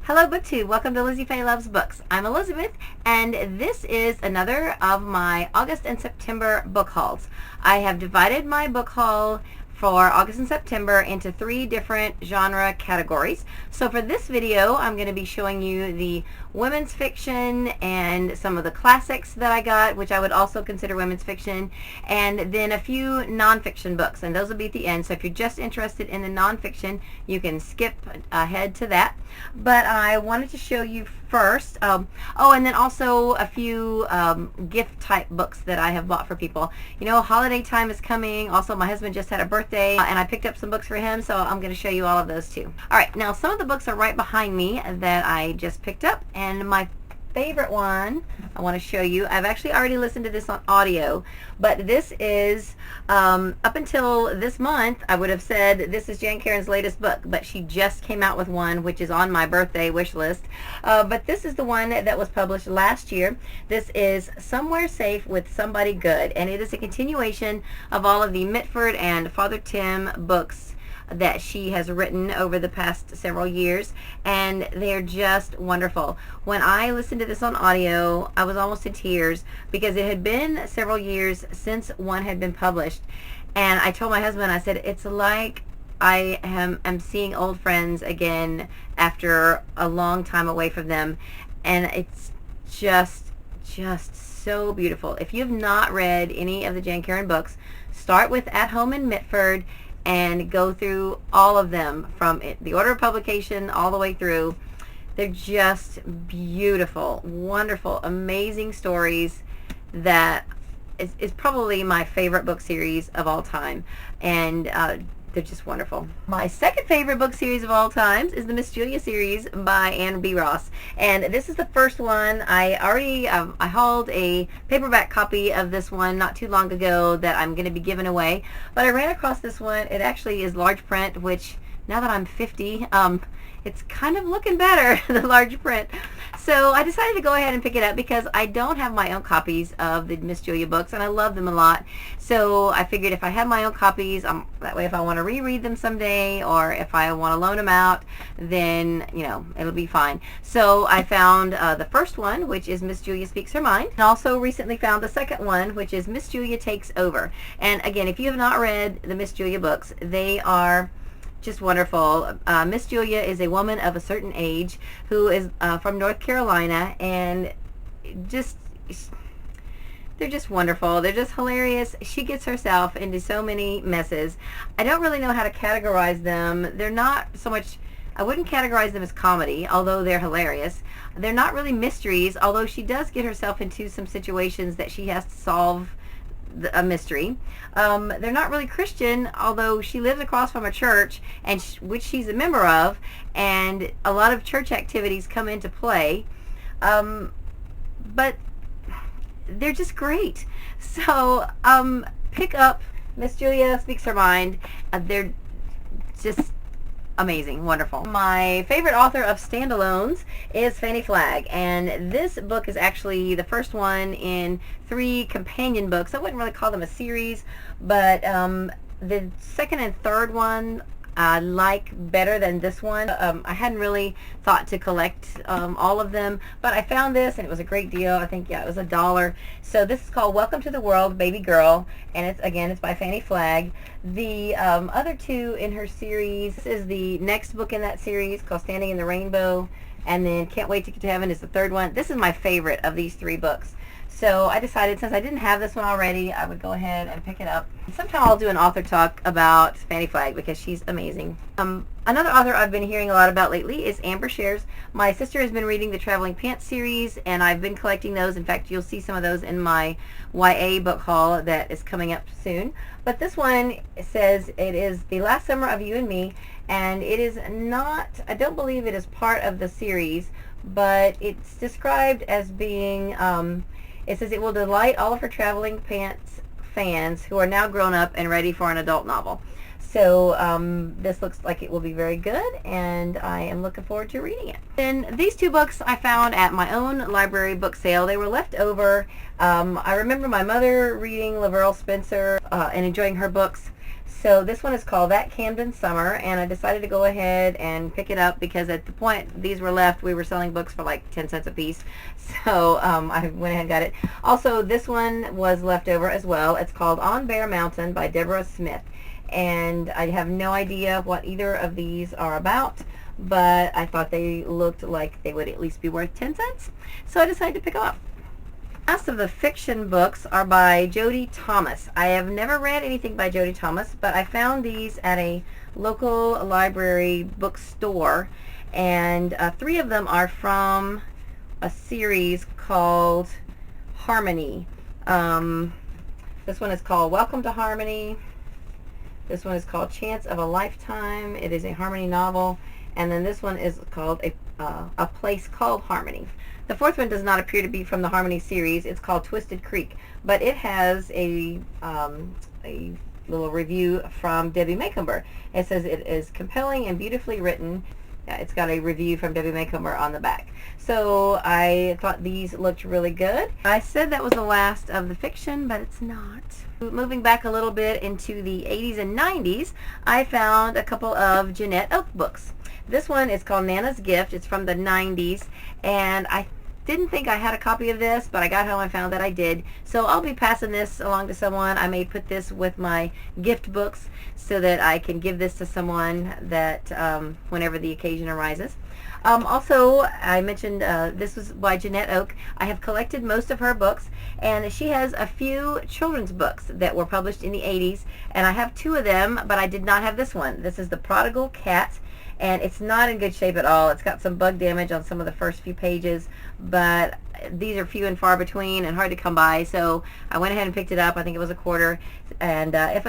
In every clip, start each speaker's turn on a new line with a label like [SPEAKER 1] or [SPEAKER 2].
[SPEAKER 1] Hello BookTube, welcome to Lizzie Faye Loves Books. I'm Elizabeth, and this is another of my August and September book hauls. I have divided my book haul for August and September into 3 different genre categories. So for this video, I'm going to be showing you the women's fiction and some of the classics that I got, which I would also consider women's fiction, and then a few nonfiction books, and those will be at the end. So if you're just interested in the nonfiction, you can skip ahead to that. But I wanted to show you first, and then also a few gift type books that I have bought for people. You know, holiday time is coming. Also, my husband just had a birthday, and I picked up some books for him, so I'm going to show you all of those too. Alright, now some of the books are right behind me that I just picked up, and my favorite one I want to show you. I've actually already listened to this on audio, but this is, up until this month, I would have said this is Jan Karen's latest book, but she just came out with one, which is on my birthday wish list. But this is the one that was published last year. This is Somewhere Safe with Somebody Good, and it is a continuation of all of the Mitford and Father Tim books that she has written over the past several years, and they're just wonderful. When I listened to this on audio, I was almost in tears because it had been several years since one had been published, and I told my husband, I said, it's like I am seeing old friends again after a long time away from them, and it's just so beautiful. If you've not read any of the Jan Karen books, start with At Home in Mitford and go through all of them from the order of publication all the way through. They're just beautiful, wonderful, amazing stories that is probably my favorite book series of all time, and they're just wonderful. My second favorite book series of all times is the Miss Julia series by Anne B. Ross, and this is the first one. I already I hauled a paperback copy of this one not too long ago that I'm going to be giving away, but I ran across this one. It actually is large print, which now that I'm 50, it's kind of looking better, the large print. So I decided to go ahead and pick it up because I don't have my own copies of the Miss Julia books, and I love them a lot. So I figured if I have my own copies, that way if I want to reread them someday, or if I want to loan them out, then, you know, it'll be fine. So I found the first one, which is Miss Julia Speaks Her Mind, and also recently found the second one, which is Miss Julia Takes Over. And again, if you have not read the Miss Julia books, they are just wonderful. Miss Julia is a woman of a certain age who is from North Carolina, and they're just wonderful. They're just hilarious. She gets herself into so many messes. I don't really know how to categorize them. They're not so much, I wouldn't categorize them as comedy, although they're hilarious. They're not really mysteries, although she does get herself into some situations that she has to solve a mystery. They're not really Christian, although she lives across from a church, and which she's a member of, and a lot of church activities come into play. But they're just great. So pick up Miss Julia Speaks Her Mind. They're just amazing, wonderful. My favorite author of standalones is Fannie Flagg, and this book is actually the first one in 3 companion books. I wouldn't really call them a series, but the second and third one I like better than this one. I hadn't really thought to collect all of them, but I found this and it was a great deal. I think, yeah, it was $1. So this is called Welcome to the World, Baby Girl, and it's by Fannie Flagg. The other 2 in her series, this is the next book in that series called Standing in the Rainbow, and then Can't Wait to Get to Heaven is the third one. This is my favorite of these 3 books. So I decided, since I didn't have this one already, I would go ahead and pick it up. Sometime I'll do an author talk about Fannie Flagg because she's amazing. Another author I've been hearing a lot about lately is Amber Shares. My sister has been reading the Traveling Pants series, and I've been collecting those. In fact, you'll see some of those in my YA book haul that is coming up soon. But this one says it is The Last Summer of You and Me, and it is not, I don't believe it is part of the series, but it's described as being, it says it will delight all of her Traveling Pants fans who are now grown up and ready for an adult novel. So this looks like it will be very good, and I am looking forward to reading it. Then these 2 books I found at my own library book sale. They were left over. I remember my mother reading Laverne Spencer and enjoying her books. So this one is called That Camden Summer, and I decided to go ahead and pick it up because at the point these were left, we were selling books for like 10 cents a piece. So I went ahead and got it. Also, this one was left over as well. It's called On Bear Mountain by Deborah Smith. And I have no idea what either of these are about, but I thought they looked like they would at least be worth 10 cents. So I decided to pick them up. The last of the fiction books are by Jody Thomas. I have never read anything by Jody Thomas, but I found these at a local library bookstore, and 3 of them are from a series called Harmony. This one is called Welcome to Harmony. This one is called Chance of a Lifetime. It is a Harmony novel. And then this one is called A Place Called Harmony. The 4th one does not appear to be from the Harmony series. It's called Twisted Creek, but it has a little review from Debbie Macomber. It says it is compelling and beautifully written. It's got a review from Debbie Macomber on the back. So I thought these looked really good. I said that was the last of the fiction, but it's not. Moving back a little bit into the 80s and 90s, I found a couple of Jeanette Oak books. This one is called Nana's Gift. It's from the 90s, and I didn't think I had a copy of this, but I got home and found that I did. So I'll be passing this along to someone. I may put this with my gift books so that I can give this to someone that whenever the occasion arises. Also, I mentioned this was by Jeanette Oak. I have collected most of her books, and she has a few children's books that were published in the 80s, and I have 2 of them, but I did not have this one. This is The Prodigal Cat, and it's not in good shape at all. It's got some bug damage on some of the first few pages, but these are few and far between and hard to come by, so I went ahead and picked it up. I think it was $1, and if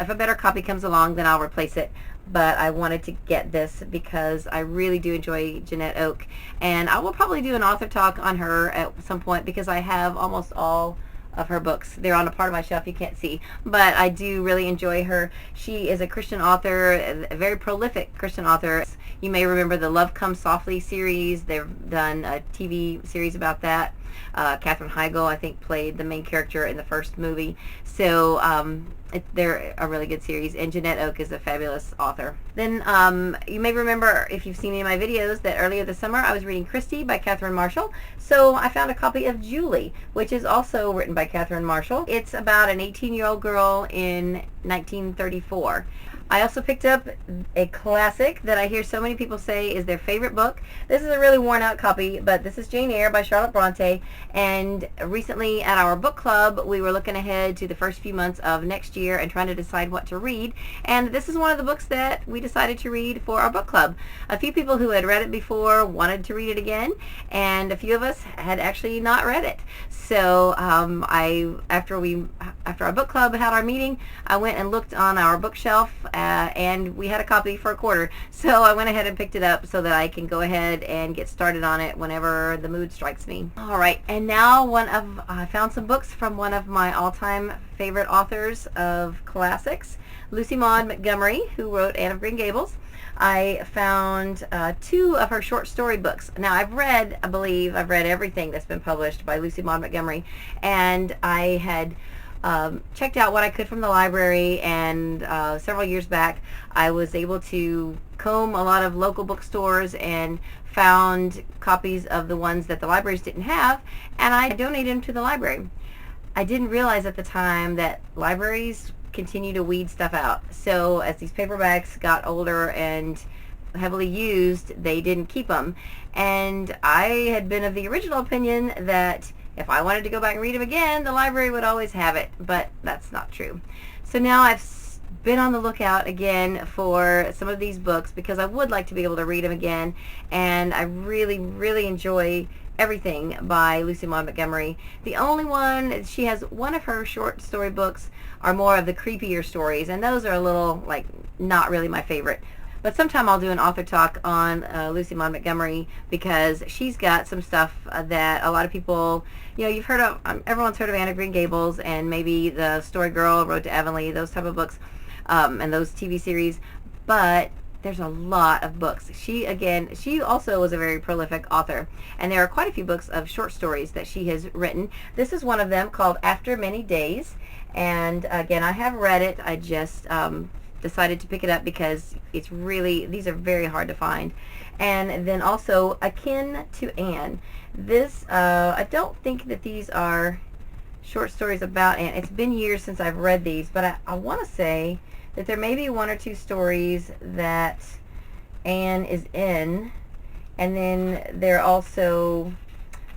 [SPEAKER 1] a better copy comes along, then I'll replace it. But I wanted to get this because I really do enjoy Jeanette Oak, and I will probably do an author talk on her at some point because I have almost all of her books. They're on a part of my shelf you can't see, but I do really enjoy her. She is a Christian author, a very prolific Christian author. You may remember the Love Comes Softly series. They've done a TV series about that. Katherine Heigl, I think, played the main character in the first movie. So they're a really good series, and Jeanette Oak is a fabulous author. Then you may remember, if you've seen any of my videos, that earlier this summer I was reading Cristi by Catherine Marshall. So I found a copy of Julie, which is also written by Catherine Marshall. It's about an 18-year-old girl in 1934. I also picked up a classic that I hear so many people say is their favorite book. This is a really worn out copy, but this is Jane Eyre by Charlotte Bronte, and recently at our book club we were looking ahead to the first few months of next year and trying to decide what to read, and this is one of the books that we decided to read for our book club. A few people who had read it before wanted to read it again, and a few of us had actually not read it. So after our book club had our meeting, I went and looked on our bookshelf, and we had a copy for $1. So I went ahead and picked it up so that I can go ahead and get started on it whenever the mood strikes me. Alright, and now I found some books from one of my all-time favorite authors of classics, Lucy Maud Montgomery, who wrote Anne of Green Gables. I found 2 of her short story books. Now I believe I've read everything that's been published by Lucy Maud Montgomery, and I had checked out what I could from the library, and several years back I was able to comb a lot of local bookstores and found copies of the ones that the libraries didn't have, and I donated them to the library. I didn't realize at the time that libraries continue to weed stuff out. So as these paperbacks got older and heavily used, they didn't keep them. And I had been of the original opinion that if I wanted to go back and read them again, the library would always have it, but that's not true. So now I've been on the lookout again for some of these books because I would like to be able to read them again, and I really, really enjoy everything by Lucy Maud Montgomery. The only one, she has one of her short story books are more of the creepier stories, and those are a little, like, not really my favorite. But sometime I'll do an author talk on Lucy Maud Montgomery because she's got some stuff that a lot of people, you know, you've heard of, everyone's heard of Anne of Green Gables and maybe The Story Girl, Road to Avonlea, those type of books, and those TV series. But there's a lot of books. She also was a very prolific author, and there are quite a few books of short stories that she has written. This is one of them called After Many Days, and again, I have read it. I just decided to pick it up because these are very hard to find. And then also Akin to Anne. This, I don't think that these are short stories about Anne. It's been years since I've read these, but I want to say that there may be one or two stories that Anne is in, and then there are also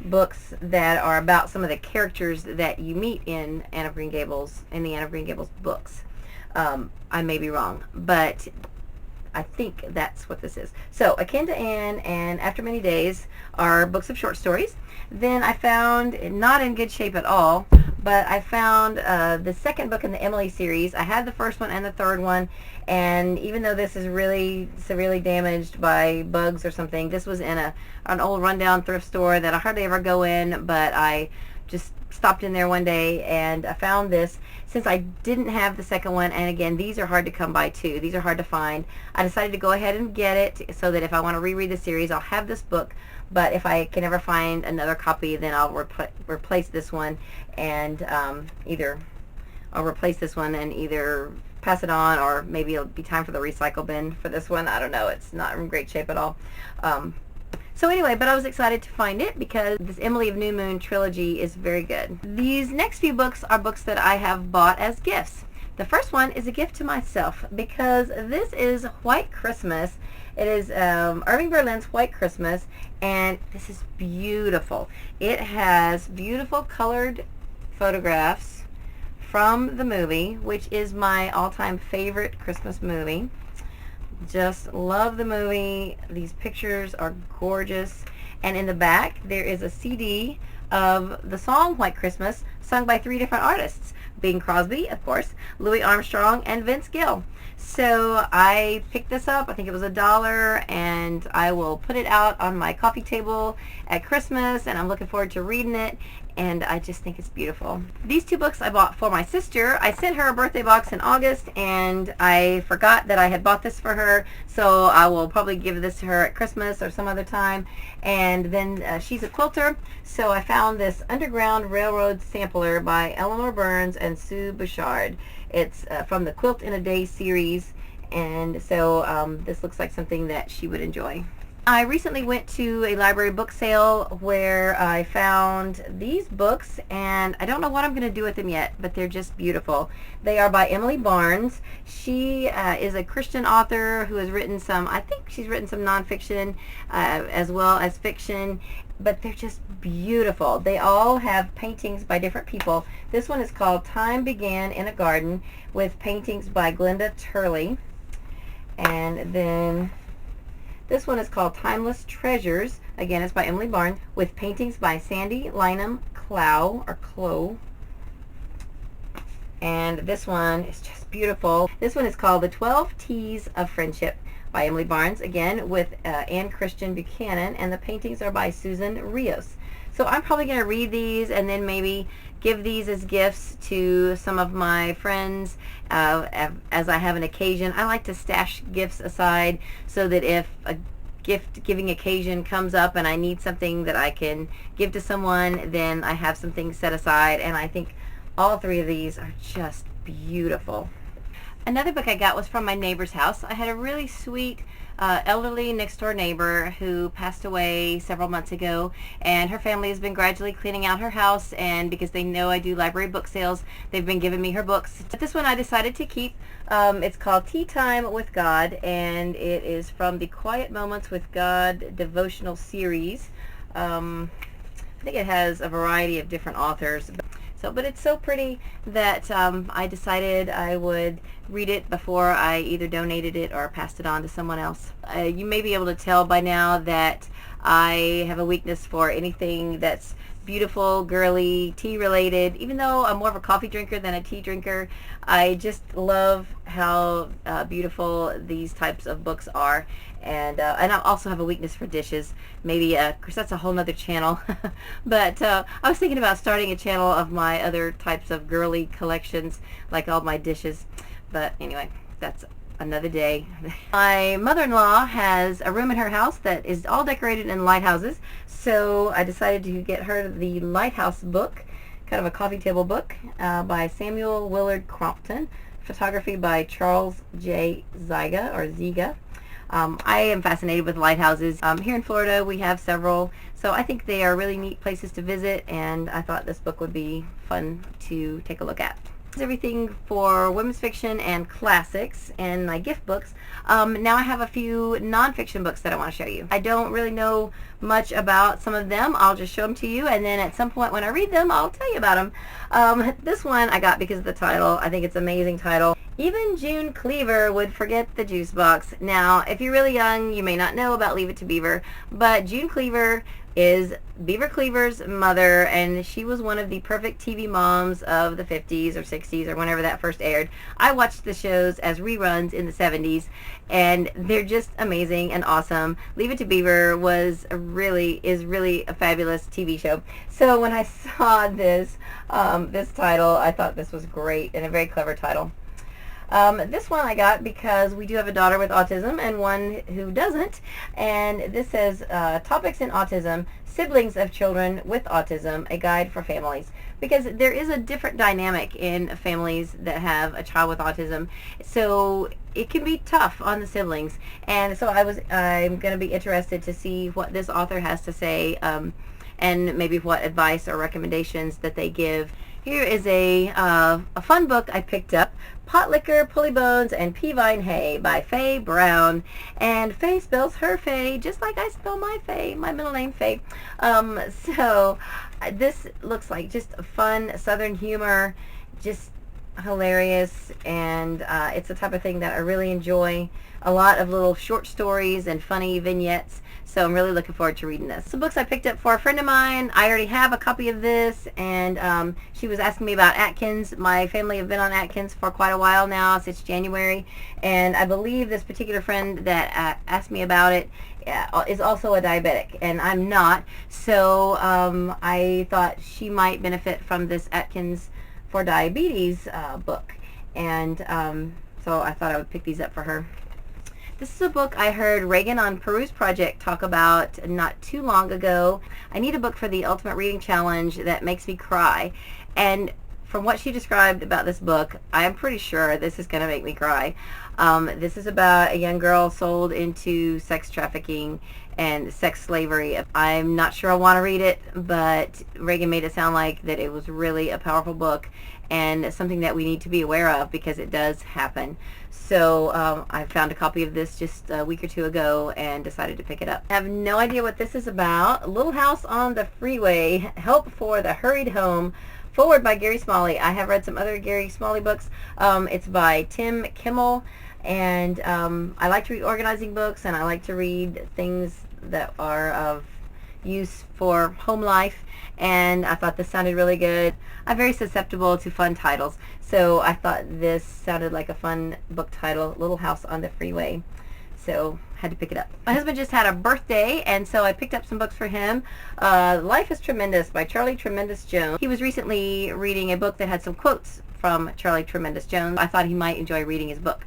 [SPEAKER 1] books that are about some of the characters that you meet in the Anne of Green Gables books. I may be wrong, but I think that's what this is. So, Akin to Anne and After Many Days are books of short stories. Then I found, not in good shape at all, but I found the second book in the Emily series. I had the first one and the third one, and even though this is really severely damaged by bugs or something, this was in an old rundown thrift store that I hardly ever go in, but I just stopped in there one day and I found this. Since I didn't have the second one, and again, these are hard to come by too, these are hard to find, I decided to go ahead and get it so that if I want to reread the series, I'll have this book. But if I can ever find another copy, then I'll replace this one, and either pass it on, or maybe it'll be time for the recycle bin for this one. I don't know. It's not in great shape at all. So anyway, but I was excited to find it because this Emily of New Moon trilogy is very good. These next few books are books that I have bought as gifts. The first one is a gift to myself because this is White Christmas. It is Irving Berlin's White Christmas, and this is beautiful. It has beautiful colored photographs from the movie, which is my all-time favorite Christmas movie. Just love the movie. These pictures are gorgeous. And in the back, there is a CD of the song White Christmas, sung by 3 different artists. Bing Crosby, of course, Louis Armstrong, and Vince Gill. So I picked this up. I think it was $1, and I will put it out on my coffee table at Christmas, and I'm looking forward to reading it, and I just think it's beautiful. These 2 books I bought for my sister. I sent her a birthday box in August, and I forgot that I had bought this for her, so I will probably give this to her at Christmas or some other time. And then she's a quilter, so I found this Underground Railroad sampler by Eleanor Burns and Sue Bouchard. It's from the Quilt in a Day series, and so this looks like something that she would enjoy. I recently went to a library book sale where I found these books, and I don't know what I'm going to do with them yet, but they're just beautiful. They are by Emily Barnes. She is a Christian author who has written I think she's written some nonfiction as well as fiction, but they're just beautiful. They all have paintings by different people. This one is called Time Began in a Garden, with paintings by Glenda Turley. And then this one is called Timeless Treasures. Again, it's by Emily Barnes, with paintings by Sandy Lynham Clow. And this one is just beautiful. This one is called The 12 T's of Friendship by Emily Barnes, again with Anne Christian Buchanan, and the paintings are by Susan Rios. So I'm probably going to read these and then maybe give these as gifts to some of my friends as I have an occasion. I like to stash gifts aside so that if a gift-giving occasion comes up and I need something that I can give to someone, then I have something set aside, and I think all 3 of these are just beautiful. Another book I got was from my neighbor's house. I had a really sweet elderly next door neighbor who passed away several months ago, and her family has been gradually cleaning out her house, and because they know I do library book sales, they've been giving me her books. But this one I decided to keep. It's called Tea Time with God, and it is from the Quiet Moments with God devotional series. I think it has a variety of different authors. But it's so pretty that I decided I would read it before I either donated it or passed it on to someone else. You may be able to tell by now that I have a weakness for anything that's beautiful, girly, tea related. Even though I'm more of a coffee drinker than a tea drinker, I just love how beautiful these types of books are. And I also have a weakness for dishes. Maybe, of course, that's a whole nother channel. But I was thinking about starting a channel of my other types of girly collections, like all my dishes. But anyway, that's another day. My mother-in-law has a room in her house that is all decorated in lighthouses, so I decided to get her the Lighthouse book, kind of a coffee table book, by Samuel Willard Crompton, photography by Charles J. Ziga. I am fascinated with lighthouses. Here in Florida we have several, so I think they are really neat places to visit, and I thought this book would be fun to take a look at. Everything for women's fiction and classics and my gift books. Now I have a few nonfiction books that I want to show you. I don't really know much about some of them. I'll just show them to you, and then at some point when I read them, I'll tell you about them. This one I got because of the title. I think it's an amazing title. Even June Cleaver would forget the juice box. Now, if you're really young, you may not know about Leave It to Beaver, but June Cleaver is Beaver Cleaver's mother, and she was one of the perfect TV moms of the 50s or 60s or whenever that first aired. I watched the shows as reruns in the 70s, and they're just amazing and awesome. Leave It to Beaver is really a fabulous TV show. So when I saw this title, I thought this was great and a very clever title. This one I got because we do have a daughter with autism and one who doesn't, and this says Topics in Autism, Siblings of Children with Autism, a Guide for Families, because there is a different dynamic in families that have a child with autism, so it can be tough on the siblings, and so I'm going to be interested to see what this author has to say, and maybe what advice or recommendations that they give. Here is a fun book I picked up, Pot Liquor, Pulley Bones, and Peavine Hay by Faye Brown. And Faye spells her Faye just like I spell my Faye, my middle name Faye. So this looks like just fun Southern humor, just hilarious, and it's the type of thing that I really enjoy. A lot of little short stories and funny vignettes, so I'm really looking forward to reading this. Some books I picked up for a friend of mine. I already have a copy of this, and she was asking me about Atkins. My family have been on Atkins for quite a while now, since January, and I believe this particular friend that asked me about it is also a diabetic, and I'm not, so I thought she might benefit from this Atkins for Diabetes book, and so I thought I would pick these up for her. This is a book I heard Reagan on PeruseProject talk about not too long ago. I need a book for the Ultimate Reading Challenge that makes me cry, and from what she described about this book, I am pretty sure this is going to make me cry. This is about a young girl sold into sex trafficking and sex slavery. I'm not sure I want to read it, but Reagan made it sound like that it was really a powerful book and something that we need to be aware of because it does happen. So I found a copy of this just a week or two ago and decided to pick it up. I have no idea what this is about. Little House on the Freeway, Help for the Hurried Home, forward by Gary Smalley. I have read some other Gary Smalley books. It's by Tim Kimmel, and I like to read organizing books, and I like to read things that are of use for home life, and I thought this sounded really good. I'm very susceptible to fun titles, so I thought this sounded like a fun book title, Little House on the Freeway, so had to pick it up. My husband just had a birthday, and so I picked up some books for him. Life is Tremendous by Charlie Tremendous Jones. He was recently reading a book that had some quotes from Charlie Tremendous Jones. I thought he might enjoy reading his book.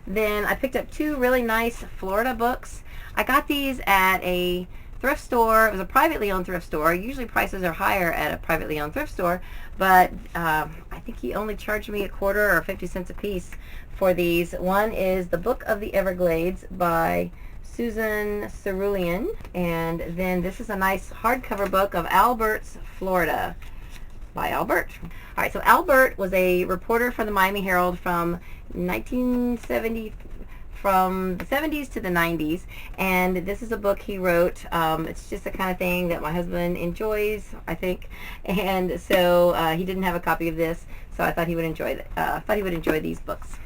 [SPEAKER 1] Then I picked up two really nice Florida books. I got these at a thrift store. It was a privately owned thrift store. Usually prices are higher at a privately owned thrift store, but I think he only charged me a quarter or 50 cents a piece for these. One is The Book of the Everglades by Susan Cerulean, and then this is a nice hardcover book of Albert's Florida by Albert. All right, so Albert was a reporter for the Miami Herald from 1970, from the 70s to the 90s, and this is a book he wrote. It's just the kind of thing that my husband enjoys, I think, and so he didn't have a copy of this, so I thought he would enjoy these books.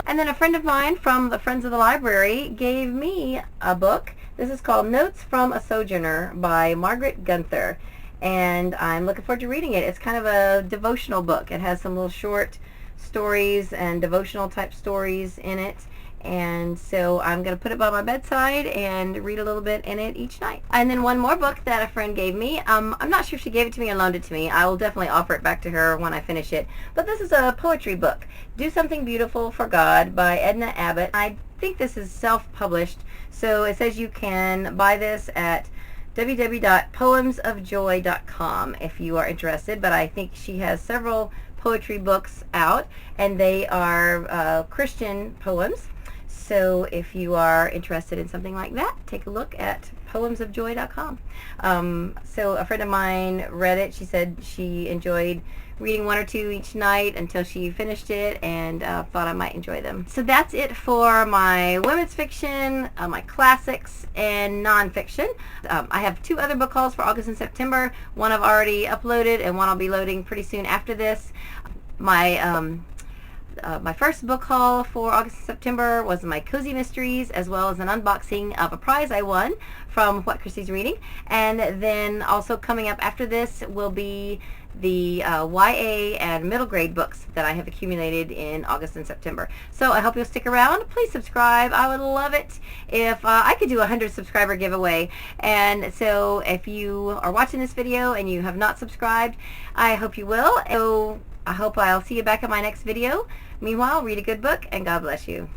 [SPEAKER 1] And then a friend of mine from the Friends of the Library gave me a book. This is called Notes from a Sojourner by Margaret Gunther, and I'm looking forward to reading it. It's kind of a devotional book. It has some little short stories and devotional type stories in it, And so I'm going to put it by my bedside and read a little bit in it each night. And then one more book that a friend gave me. I'm not sure if she gave it to me or loaned it to me. I will definitely offer it back to her when I finish it. But this is a poetry book, Do Something Beautiful for God by Edna Abbott. I think this is self-published, so it says you can buy this at www.poemsofjoy.com if you are interested, but I think she has several poetry books out, and they are Christian poems. So if you are interested in something like that, take a look at poemsofjoy.com. So a friend of mine read it. She said she enjoyed reading one or two each night until she finished it, and thought I might enjoy them. So that's it for my women's fiction, my classics, and nonfiction. I have 2 other book hauls for August and September. One I've already uploaded, and one I'll be loading pretty soon after this. My first book haul for August and September was my Cozy Mysteries, as well as an unboxing of a prize I won from What Cristi's Reading. And then also coming up after this will be the YA and middle grade books that I have accumulated in August and September. So I hope you'll stick around. Please subscribe. I would love it if I could do a 100 subscriber giveaway. And so if you are watching this video and you have not subscribed, I hope you will. So I hope I'll see you back in my next video. Meanwhile, read a good book, and God bless you.